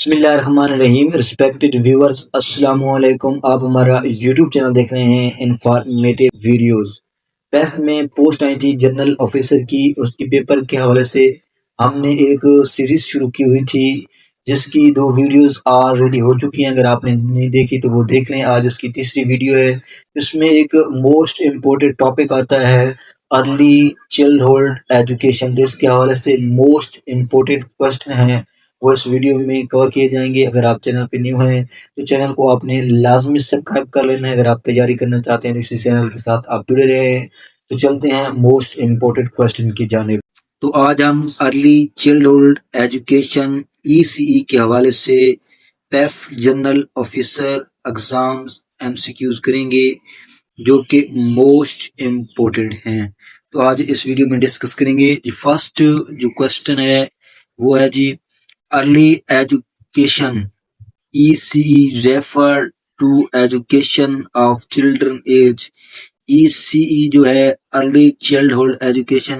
بسم اللہ الرحمن الرحیم ریسپیکٹڈ ویورز، السلام علیکم۔ آپ ہمارا یوٹیوب چینل دیکھ رہے ہیں انفارمیٹیو ویڈیوز۔ پیف میں پوسٹ آئی تھی جنرل آفیسر کی، اس کی پیپر کے حوالے سے ہم نے ایک سیریز شروع کی ہوئی تھی جس کی 2 ویڈیوز آلریڈی ہو چکی ہیں۔ اگر آپ نے نہیں دیکھی تو وہ دیکھ لیں، آج اس کی تیسری ویڈیو ہے۔ اس میں ایک موسٹ امپورٹنٹ ٹاپک آتا ہے ارلی چائلڈ ہوڈ ایجوکیشن، جس کے حوالے سے موسٹ امپورٹنٹ کوسچن ہیں وہ اس ویڈیو میں کور کیے جائیں گے۔ اگر آپ چینل پہ نیو ہیں تو چینل کو آپ نے لازمی سبسکرائب کر لینا ہے۔ اگر آپ تیاری کرنا چاہتے ہیں تو اسی چینل کے ساتھ آپ جڑے رہے ہیں۔ تو چلتے ہیں موسٹ امپورٹنٹ کوسچن کی جانب۔ تو آج ہم early child hood education ECE کے حوالے سے PEF general officer exams MCQs کریں گے جو کہ موسٹ امپورٹنٹ ہیں۔ تو آج اس ویڈیو میں ڈسکس کریں گے۔ فرسٹ جو کوسچن ہے وہ ہے جی early education ECE refer to education of children age. ECE جو ہے ارلی چائلڈ ہوڈ ایجوکیشن،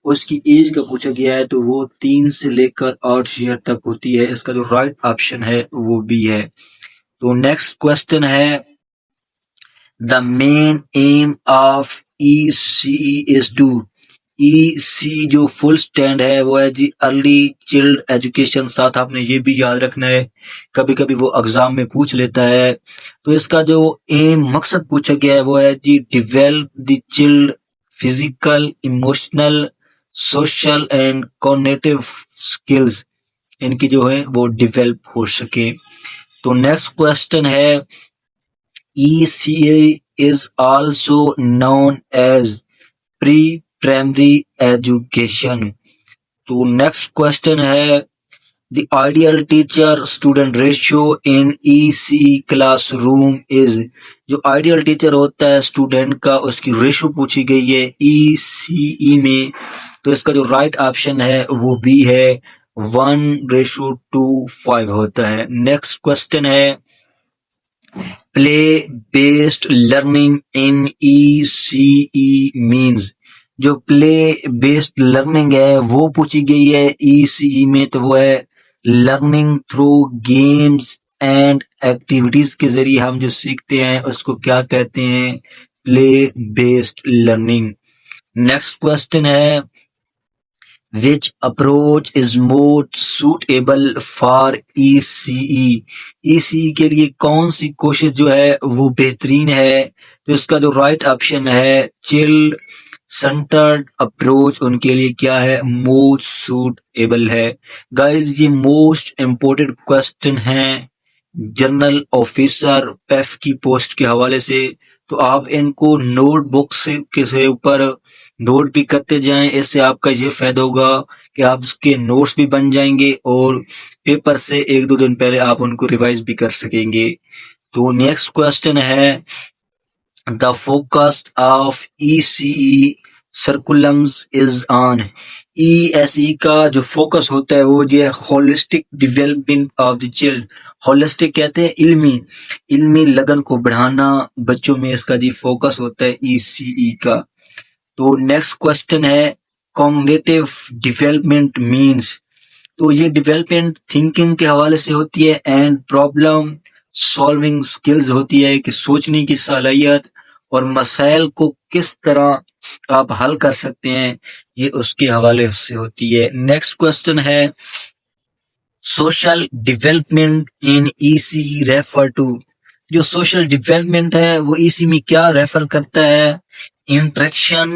اس کی ایج کا پوچھا گیا ہے تو وہ 3 سے لے کر 8 ایئر تک ہوتی ہے۔ اس کا جو رائٹ آپشن ہے وہ بھی ہے۔ تو نیکسٹ کوسچن ہے the main aim of ECE is to. ECE جو فل سٹینڈ ہے وہ ہے جی ارلی چائلڈ ایجوکیشن۔ ساتھ آپ نے یہ بھی یاد رکھنا ہے، کبھی کبھی وہ ایگزام میں پوچھ لیتا ہے۔ تو اس کا جو ایم مقصد پوچھا گیا ہے وہ ہے جی develop the child physical, emotional, social and cognitive skills, ان کی جو ہے وہ ڈیولپ ہو سکے۔ تو نیکسٹ کوسچن ہے ECE is also known as pre-primary education۔ تو نیکسٹ کوسچن ہے the ideal teacher student ratio in ECE class room is۔ جو آئیڈیل ٹیچر ہوتا ہے اسٹوڈنٹ کا، اس کی ریشو پوچھی گئی ہے ECE میں، تو اس کا جو رائٹ آپشن ہے وہ بھی ہے 1:5 ہوتا ہے۔ نیکسٹ کوسچن ہے play based learning in ECE means۔ جو پلے بیسڈ لرننگ ہے وہ پوچھی گئی ہے ECE میں، تو وہ ہے learning through games and activities کے ذریعے ہم جو سیکھتے ہیں اس کو کیا کہتے ہیں؟ پلے بیسڈ لرننگ۔ نیکسٹ کوسچن ہے which approach is most suitable for ECE۔ ECE کے لیے کون سی کوشش جو ہے وہ بہترین ہے؟ تو اس کا جو رائٹ آپشن ہے چائلڈ سینٹرڈ اپروچ، ان کے لیے کیا ہے؟ موسٹ سوٹیبل ہے۔ گائز یہ موسٹ امپورٹنٹ کوسچن ہیں جنرل آفیسر پیف کی پوسٹ کے حوالے سے، تو آپ ان کو نوٹ بک سے اوپر نوٹ بھی کرتے جائیں۔ اس سے آپ کا یہ فائدہ ہوگا کہ آپ اس کے نوٹس بھی بن جائیں گے اور پیپر سے 1-2 دن پہلے آپ ان کو ریوائز بھی کر سکیں گے۔ تو نیکسٹ کوسچن ہے the focus of ECE curriculums is on. ECE کا جو فوکس ہوتا ہے وہ یہ holistic development of the child. Holistic کہتے ہیں علمی لگن کو بڑھانا بچوں میں، اس کا جی فوکس ہوتا ہے ECE کا۔ تو نیکسٹ کوسچن ہے کوگنیٹو ڈیولپمنٹ مینس۔ تو یہ ڈیولپمنٹ تھنکنگ کے حوالے سے ہوتی ہے اینڈ پرابلم سالونگ سکلز ہوتی ہے کہ سوچنے کی صلاحیت اور مسائل کو کس طرح آپ حل کر سکتے ہیں، یہ اس کے حوالے سے ہوتی ہے۔ نیکسٹ کوسچن ہے social development in ECE refer to. جو سوشل ڈیولپمنٹ ہے وہ ECE میں کیا ریفر کرتا ہے؟ Interaction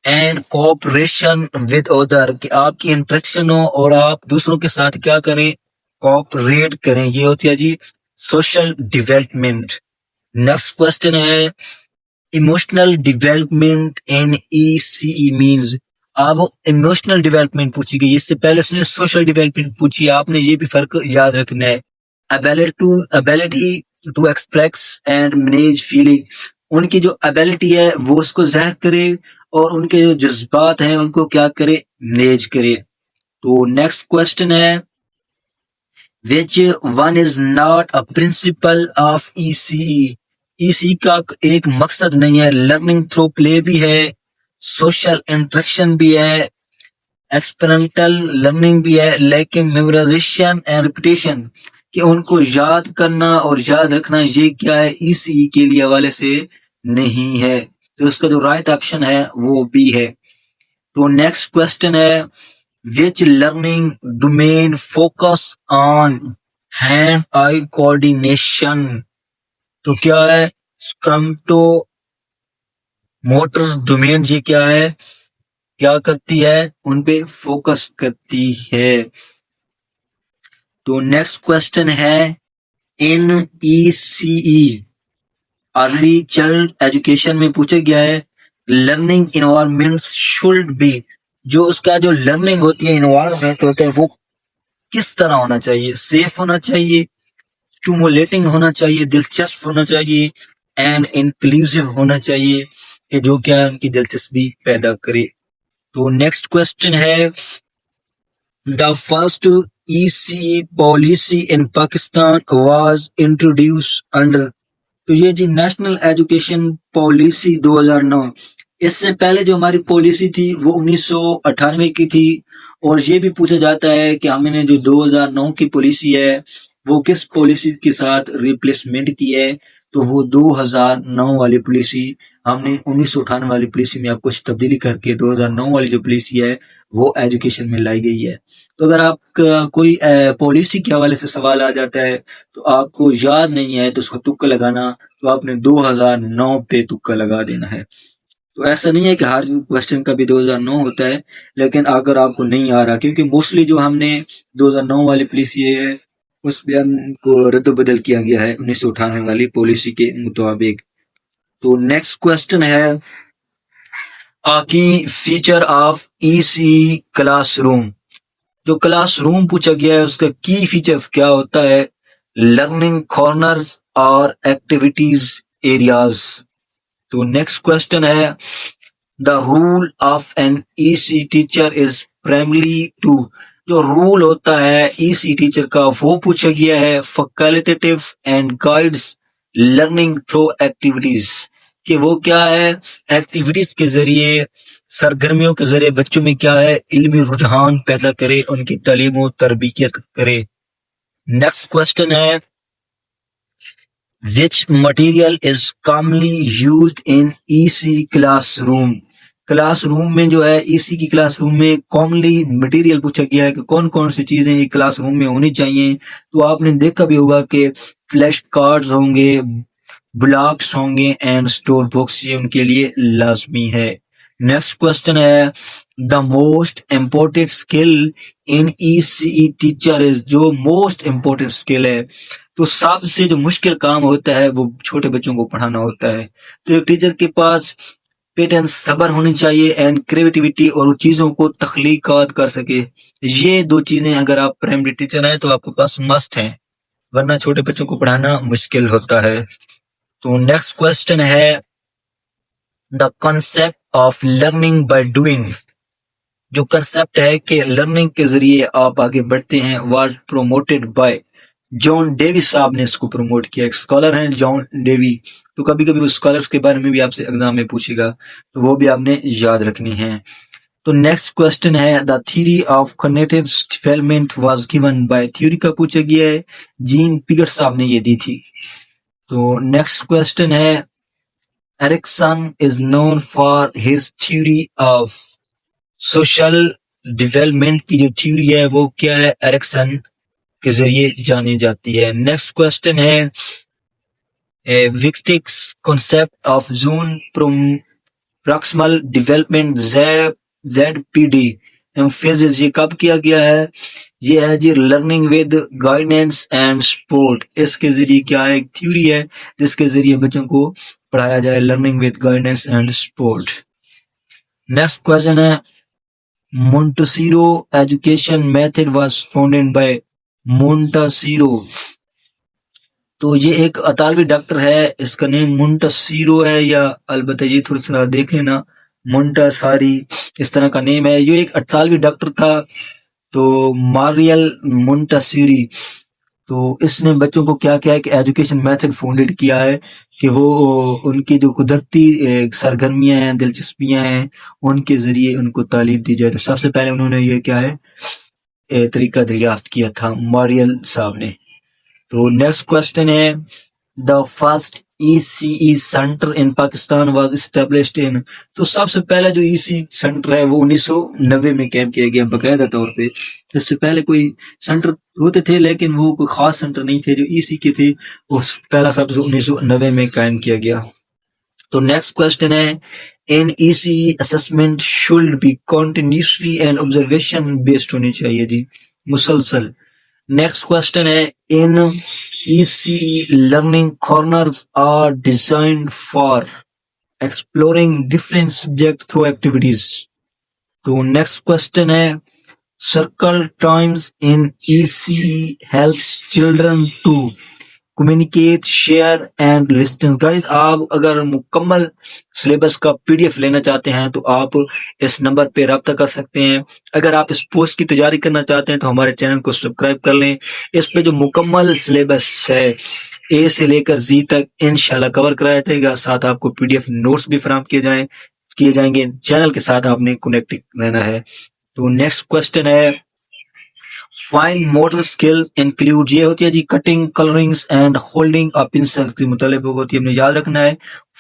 and cooperation with other, کہ آپ کی انٹریکشن ہو اور آپ دوسروں کے ساتھ کیا کریں؟ کوآپریٹ کریں، یہ ہوتی ہے جی سوشل ڈیولپمنٹ۔ نیکسٹ کوسچن ہے emotional development in ECE means. اب ایموشنل ڈیولپمنٹ پوچھی گئی، اس سے پہلے سے سوشل ڈیولپمنٹ پوچھی، آپ نے یہ بھی فرق یاد رکھنا ہے۔ ability to express and manage feeling، ان کی جو ability ہے وہ اس کو ظاہر کرے اور ان کے جو جذبات ہیں ان کو کیا کرے؟ مینیج کرے۔ تو نیکسٹ کوسچن ہے which one is not a principle of ECE۔ ECE کا ایک مقصد نہیں ہے، لرننگ تھرو پلے بھی ہے، سوشل انٹریکشن بھی ہے، ایکسپیرنٹل لرننگ بھی ہے، لیکن میمورائزیشن اینڈ ریپیٹیشن کہ ان کو یاد کرنا اور یاد رکھنا یہ کیا ہے ای سی ای کے لیے حوالے سے نہیں ہے. تو اس کا جو رائٹ آپشن ہے وہ بی ہے. تو نیکسٹ کوشچن ہے which learning domain focus on hand eye coordination. تو کیا ہے اسکمٹو موٹر ڈومین یہ کیا ہے، کیا کرتی ہے، ان پہ فوکس کرتی ہے. تو نیکسٹ کوشچن ہے ان ای سی ای ارلی چائلڈ ایجوکیشن میں پوچھا گیا ہے لرننگ انوائرمنٹس شوڈ بی، جو اس کا جو لرننگ ہوتی ہے انوائرمنٹ ہوتا ہے وہ کس طرح ہونا چاہیے، سیف ہونا چاہیے، اسٹیمولیٹنگ ہونا چاہیے، دلچسپ ہونا چاہیے، اینڈ انکلوسیو ہونا چاہیے کہ جو کیا ان کی دلچسپی پیدا کرے. تو نیکسٹ کوشچن ہے the first E C policy in Pakistan was introduced under. تو یہ جی نیشنل ایجوکیشن پالیسی 2009، اس سے پہلے جو ہماری پالیسی تھی وہ 1998 کی تھی. اور یہ بھی پوچھا جاتا ہے کہ ہم نے جو 2009 کی پالیسی ہے وہ کس پالیسی کے ساتھ ریپلیسمنٹ کی ہے. تو وہ 2009 والی پالیسی ہم نے 1998 والی پالیسی میں آپ کچھ تبدیلی کر کے 2009 والی جو پالیسی ہے وہ ایجوکیشن میں لائی گئی ہے. تو اگر آپ کا کوئی پالیسی کے حوالے سے سوال آ جاتا ہے تو آپ کو یاد نہیں ہے تو اس کو تکا لگانا، تو آپ نے 2009 پہ تکا لگا دینا ہے. تو ایسا نہیں ہے کہ ہر کوشچن کا بھی 2009 ہوتا ہے، لیکن اگر آپ کو نہیں آ رہا کیونکہ موسٹلی جو ہم نے 2009 والی پالیسی ہے اس پہ ہم کو رد و بدل کیا گیا ہے 1998 والی پالیسی کے مطابق. تو نیکسٹ کوشچن ہے key feature of E C classroom. جو کلاس روم پوچھا گیا ہے اس کا کی فیچرز کیا ہوتا ہے، لرننگ کارنرز اور ایکٹیویٹیز ایریاز. تو نیکسٹ کوشچن ہے the role of an E C teacher is primary to. جو رول ہوتا ہے ای سی ٹیچر کا وہ پوچھا گیا ہے facilitative and guides learning through activities, کہ وہ کیا ہے ایکٹیویٹیز کے ذریعے، سرگرمیوں کے ذریعے بچوں میں کیا ہے علمی رجحان پیدا کرے، ان کی تعلیم و تربیت کرے. نیکسٹ کوشچن ہے which material is commonly used in EC classroom. Class room میں جو ہے ای سی کی کلاس روم میں کامنلی مٹیریل پوچھا گیا ہے کہ کون کون سی چیزیں یہ کلاس روم میں ہونی چاہیے. تو آپ نے دیکھا بھی ہوگا کہ فلیش کارڈز ہوں گے، بلاکس ہوں گے اینڈ اسٹور بکس، یہ ان کے لیے لازمی ہے. نیکسٹ کوشچن ہے the most important skill in E C E teacher is. جو موسٹ امپورٹنٹ اسکل ہے تو سب سے جو مشکل کام ہوتا ہے وہ چھوٹے بچوں کو پڑھانا ہوتا ہے. تو ایک ٹیچر کے پاس پیٹنس صبر ہونی چاہیے اینڈ کریٹیوٹی، اور وہ چیزوں کو تخلیقات کر سکے. یہ دو چیزیں اگر آپ پرائمری ٹیچر ہیں تو آپ کے پاس مسٹ ہیں، ورنہ چھوٹے بچوں کو پڑھانا مشکل ہوتا ہے. تو نیکسٹ کوشچن ہے the concept of learning by doing. جو کنسپٹ ہے کہ لرننگ کے ذریعے آپ آگے بڑھتے ہیں was promoted by John Dewey صاحب نے اس کو پروموٹ کیا. ایک اسکالر ہیں جان ڈیوی، تو کبھی کبھی اس اسکالرس کے بارے میں بھی آپ سے ایگزام میں پوچھے گا تو وہ بھی آپ نے یاد رکھنی ہے. تو نیکسٹ کوشچن ہے the theory of cognitive development was given by. Theory کا پوچھا گیا ہے، جین پیئر صاحب نے یہ دی تھی. تو نیکسٹ کوشچن ہے Erikson is known for his theory of social development. کی جو تھیوری ہے وہ کیا ہے ایرکسن کے ذریعے جانی جاتی ہے. نیکسٹ کوشچن ہے Vygotsky's concept of zone proximal development Z P D emphasis. یہ کب کیا گیا ہے، یہ ہے جی learning with guidance and support. اس کے ذریعے کیا ہے ایک تھیوری ہے جس کے ذریعے بچوں کو پڑھایا جائے، learning with guidance and support. Next question ہے Montessori education method was founded by Montessori. تو یہ ایک اطالوی ڈاکٹر ہے، اس کا نیم مونٹسیرو ہے، یا البتہ یہ تھوڑا سا دیکھ لینا مونٹاساری اس طرح کا نیم ہے. یہ ایک اطالوی ڈاکٹر تھا، تو ماریل مونٹسیری. تو اس نے بچوں کو کیا کیا ہے کہ ایجوکیشن میتھڈ فاؤنڈیڈ کیا ہے کہ وہ ان کی جو قدرتی سرگرمیاں ہیں، دلچسپیاں ہیں، ان کے ذریعے ان کو تعلیم دی جائے۔ تو سب سے پہلے انہوں نے یہ کیا ہے طریقہ دریافت کیا تھا ماریل صاحب نے۔ تو نیکسٹ کوشچن ہے the first ECE centre in Pakistan was established in, تو سب سے پہلا جو EC سینٹر ہے وہ 1990 میں قائم کیا گیا باقاعدہ طور پہ۔ اس سے پہلے کوئی سینٹر ہوتے تھے لیکن وہ کوئی خاص سینٹر نہیں تھے جو EC کے تھے، اس پہلا سب سے 1990 میں قائم کیا گیا۔ تو نیکسٹ کوشچن ہے in ECE assessment should be continuously and observation based ہونی چاہیے جی، مسلسل۔ نیکسٹ کوشچن ہے in ECE learning corners are designed for exploring different subjects through activities۔ تو نیکسٹ کوشچن ہے circle times in ECE helps children to communicate, share and listen۔ guys آپ اگر مکمل سلیبس کا PDF لینا چاہتے ہیں تو آپ اس نمبر پہ رابطہ کر سکتے ہیں۔ اگر آپ اس پوسٹ کی تجاری کرنا چاہتے ہیں تو ہمارے چینل کو سبسکرائب کر لیں۔ اس پہ جو مکمل سلیبس ہے A سے لے کر Z تک انشاءاللہ کور کرایا جائے گا، ساتھ آپ کو PDF نوٹس بھی فراہم کیے جائیں گے۔ چینل کے ساتھ آپ نے کنیکٹ رہنا ہے۔ تو نیکسٹ کوشچن ہے فائن موٹر اسکل انکلوڈ، یہ ہوتی ہے جی cutting, colourings and holding a pencil کے متعلق ہوتی ہے، ہم نے یاد رکھنا ہے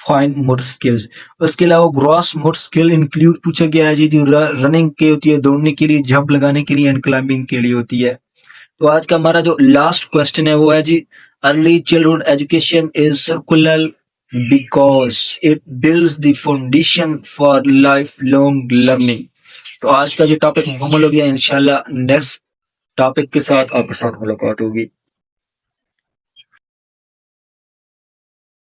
فائن موٹر اسکلز۔ اس کے علاوہ گراس موٹر اسکل انکلوڈ پوچھا گیا ہے جی رننگ کی ہوتی ہے، دوڑنے کے لیے، جمپ لگانے کے لیے اینڈ کلائمبنگ کے لیے ہوتی ہے۔ تو آج کا ہمارا جو لاسٹ کوشچن ہے وہ ہے جی early childhood education is crucial because it builds the foundation for lifelong learning. تو آج کا جو ٹاپک مکمل ہو گیا، انشاءاللہ نیکسٹ ٹاپک کے ساتھ آپ کے ساتھ ملاقات ہوگی۔